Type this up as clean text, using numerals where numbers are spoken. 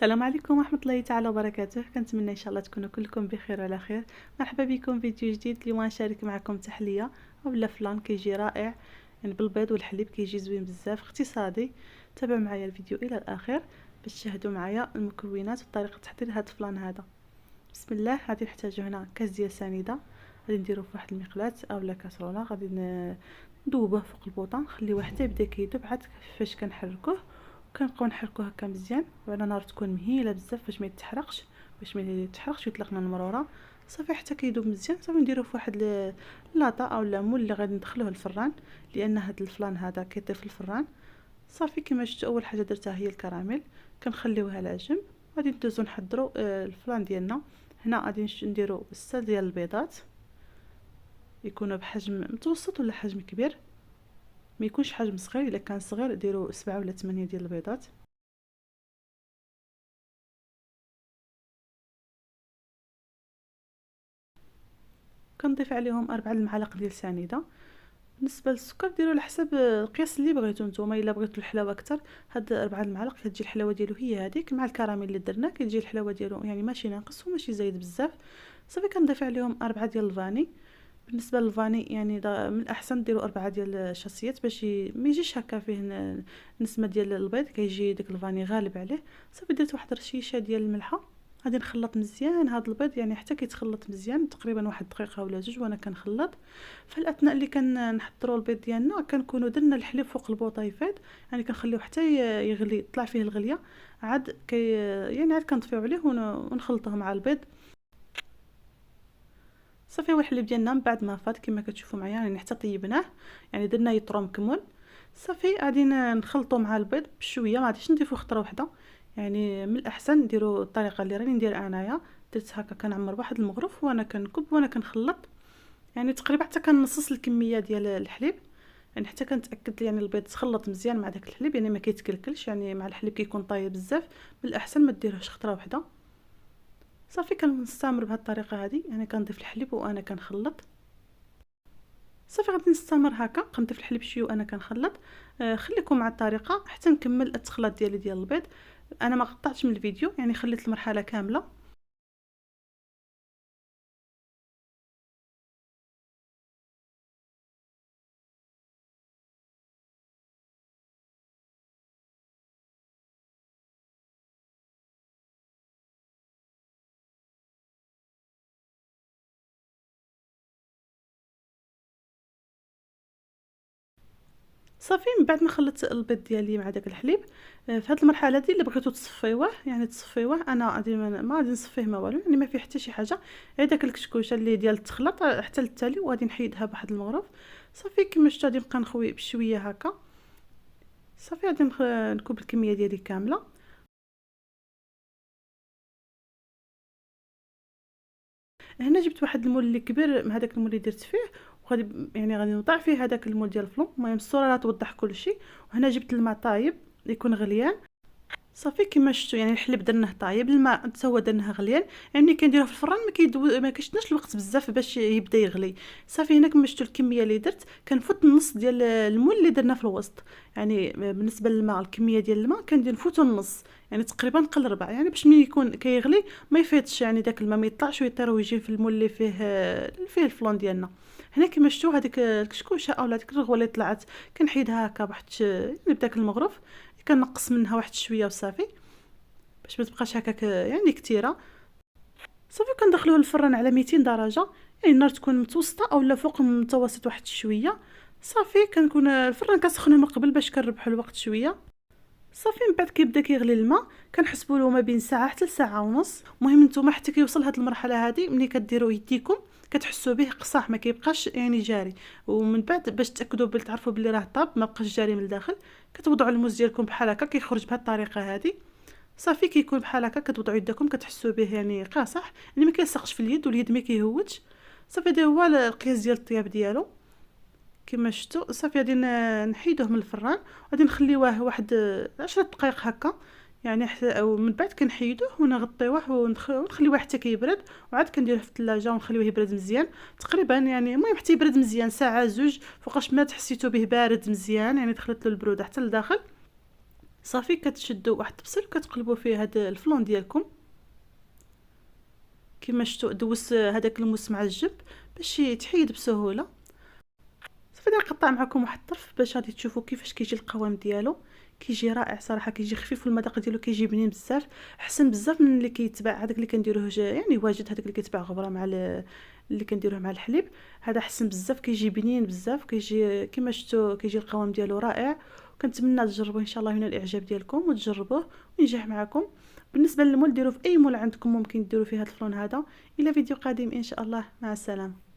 السلام عليكم ورحمة الله تعالى وبركاته. كنتمنى ان شاء الله تكونوا كلكم بخير وعلى خير. مرحبا بكم فيديو جديد. اليوم غنشارك معكم تحليه اولا فلان كيجي رائع، يعني بالبيض والحليب كيجي زوين بزاف اقتصادي. تابعوا معايا الفيديو الى الاخر باش تشاهدوا معايا المكونات وطريقه تحضير هذا الفلان هذا. بسم الله. غادي نحتاجو هنا كاس ديال سنيده، غادي نديروه في واحد المقلاة اولا كاسرونه، غادي ندوبوه فوق البوطه، نخليوه حتى يبدا كيذوب. عاد فاش كنحركوه كنبقاو نحركوه هكا مزيان وعلى نار تكون مهيله بزاف باش ما يتحرقش، ويطلق لنا المروره. صافي حتى كيذوب مزيان. صافي نديروه في واحد لاطا او لامول اللي غادي ندخلوه الفران، لان هذا الفلان هذا كيطيب في الفران. صافي كما شفتوا اول حاجه درتها هي الكراميل، كنخليوها على جنب. غادي ندوزو نحضروا الفلان ديالنا. هنا غادي نديروا 6 ديال البيضات، يكونوا بحجم متوسط ولا حجم كبير، ما يكونش حجم صغير. الا كان صغير ديروا 7 ولا 8 ديال البيضات. كنضيف عليهم 4 المعالق ديال سنيده. بالنسبه للسكر ديروا على حسب القياس اللي بغيتو نتوما. الا بغيتو الحلاوه اكثر هاد 4 المعالق كتجي الحلاوه ديالو هي هذيك، مع الكراميل اللي درنا كتجي الحلاوه ديالو يعني ماشي ناقص وماشي زايد بزاف. صافي كنضيف عليهم 4 ديال الفاني. بالنسبه للفاني يعني من الاحسن ديروا 4 ديال الشاسيات باش ما يجيش هكا فيه نسمه ديال البيض، كيجي داك الفاني غالب عليه. صافي درت واحد رشيشه ديال الملحه. غادي نخلط مزيان هذا البيض، يعني حتى كيتخلط مزيان تقريبا واحد دقيقه ولا جوج وانا كنخلط. في الاثناء اللي كنحضروا البيض ديالنا كنكونوا درنا الحليب فوق البوطيفيط، يعني كنخليوه حتى يغلي، يطلع فيه الغليه. عاد يعني عاد كنطفيو عليه ونخلطوه مع البيض. صافي هو الحليب ديالنا من بعد ما فات كما كتشوفوا معايا، يعني حتى طيبناه، يعني درنا يطرو مكمل. صافي غادي نخلطو مع البيض بشويه، ما غاديش نضيفو خطره واحده. يعني من الاحسن نديروا الطريقه اللي راني ندير انايا. درت هكا كنعمر واحد المغرف وانا كنكب وانا كنخلط، يعني تقريبا حتى كنصص الكميه ديال الحليب، يعني حتى كنتاكد يعني البيض تخلط مزيان مع داك الحليب، يعني ما كيتكلكلش، يعني مع الحليب كيكون طايب بزاف. بالاحسن ما ديروهش خطره واحده. صافي كنستمر بهذه الطريقه هذه، يعني كنضيف الحليب وانا كنخلط. صافي غادي نستمر هكا كنضيف الحليب شويه وانا كنخلط. خليكم مع الطريقه حتى نكمل التخلط ديال البيض. انا ما قطعتش من الفيديو، يعني خليت المرحله كامله. صافي من بعد ما خلطت البيض ديالي مع داك الحليب، في هذه المرحله دي اللي بغيتو تصفيوه يعني تصفيوه، انا غادي ما غادي نصفيه ما والو، يعني ما فيه حتى شي حاجه، غير داك الكشكوشه اللي ديال التخلط حتى للتالي، وغادي نحيدها بواحد المغرف. صافي كما شفتوا غادي نبقى نخوي بشويه هكا. صافي غادي نكب الكميه ديالي كامله. هنا جبت واحد المول اللي كبير من هذاك المول اللي درت فيه، وغادي يعني غادي نوضع فيه هذاك المول ديال الفلون. المهم الصوره راه توضح كلشي. وهنا جبت الماء طايب يكون غليان. صافي كما شفتوا يعني الحليب درناه طايب، الماء حتى هو درناه غليان، يعني ملي كنديروه في الفران ما كيشدناش الوقت بزاف باش يبدا يغلي. صافي هنا كما شفتوا الكميه اللي درت كنفوت النص ديال المول اللي درنا في الوسط. يعني بالنسبه للماء الكميه ديال الماء كندير نفوتو النص، يعني تقريبا نقل ربع، يعني باش ملي يكون كيغلي ما يفيضش، يعني داك الماء ما يطلعش ويطير ويجي في المول اللي فيه الفلون ديالنا. هنا كما شفتوا هذيك الكشكوشه اولا ديك الرغوه اللي طلعت كنحيدها هكا بواحد يعني بداك المغرف، كنقص منها واحد شويه وصافي باش ما تبقاش هكاك يعني كثيره. صافي كندخلوه للفران على 200 درجه، يعني النار تكون متوسطه اولا فوق المتوسط واحد شويه. صافي كنكون الفران كنسخنه من قبل باش كنربحوا الوقت شويه. صافي من بعد كيبدا كيغلي الماء، كنحسبوا له ما بين ساعه حتى ساعه ونص. المهم نتوما حتى كيوصل هاد المرحله هذه ملي كديروا يديكم كتحسوا به قصاح، ما كيبقاش يعني جاري. ومن بعد باش تاكدوا تعرفوا بلي راه طاب ما بقاش جاري من الداخل، كتوضعوا الموز ديالكم بحال هكا كيخرج بهذه الطريقه هذه. صافي كيكون بحال هكا كتوضعوا يدكم كتحسوا به يعني قاصح، يعني ما كيلصقش في اليد واليد ما كيهودش. صافي هذا هو القياس ديال الطياب ديالو كما شفتوا. صافي غادي نحيدوه من الفران وغادي نخليوه واحد 10 دقائق هكا، يعني ومن بعد كنحيدوه ونغطيوه ونخليوه حتى كيبرد، وعاد كنديروه في الثلاجه ونخليوه يبرد مزيان تقريبا، يعني المهم حتى يبرد مزيان ساعه زوج، فوقاش ما تحسيتو به بارد مزيان يعني دخلت له البروده حتى لداخل. صافي كتشدوا واحد الطبسيل وكتقلبوا فيه هذا الفلون ديالكم كما شفتوا. دوز هذاك الموس معجب باش يتحيد بسهوله. صافي نقطع معكم واحد الطرف باش غادي تشوفوا كيفاش كيجي القوام ديالو. كيجي رائع صراحه، كيجي خفيف والمذاق ديالو كيجي بنين بزاف، احسن بزاف من اللي كيتباع هذاك اللي كنديروه يعني واجد، هذاك اللي كيتباع غبره مع اللي كنديروه مع الحليب. هذا احسن بزاف، كيجي بنين بزاف، كيجي كما شفتوا كيجي القوام ديالو رائع. كنتمنى تجربوه ان شاء الله، هنا الاعجاب ديالكم وتجربوه وينجح معكم. بالنسبه للمول ديروه في اي مول عندكم، ممكن ديروا فيه هذا الفلون هذا. الى فيديو قادم ان شاء الله، مع السلامه.